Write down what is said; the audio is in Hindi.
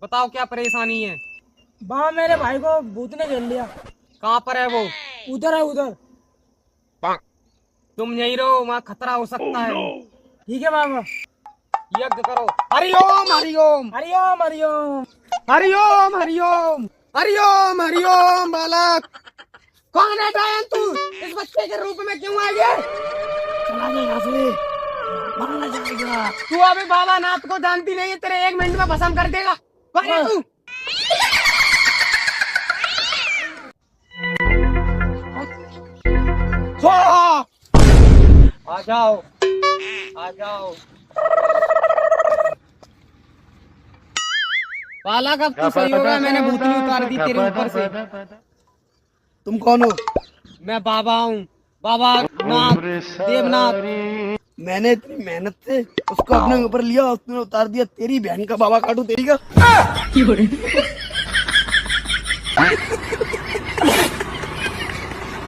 बताओ क्या परेशानी है। वहाँ मेरे भाई को भूत ने घेर लिया। कहाँ पर है वो? उधर है उधर। तुम यहीं रहो, वहाँ खतरा हो सकता है। ठीक है बाबा। यज्ञ करो। हरिओम हरिओम हरिओम हरिओम। हरिओम हरिओम हरिओम हरिओम। बालक कौन है डायन? तू इस बच्चे के रूप में क्यों आ गया? चला गया यहाँ से, मारना जाएगा। तू अभी बाबा नाथ को जानती नहीं है, तेरे 1 मिनट में भस्म कर देगा। कौन है तू? स्वाहा! आ जाओ आ जाओ। बालक अब तू सही होगा, मैंने भूतनी उतार दी तेरे ऊपर से। तुम कौन हो? मैं बाबा हूँ, बाबा नाथ देवनाथ। मैंने इतनी मेहनत से उसको अपने ऊपर लिया, उसने उतार दिया। तेरी बहन का बाबा काटू तेरी का।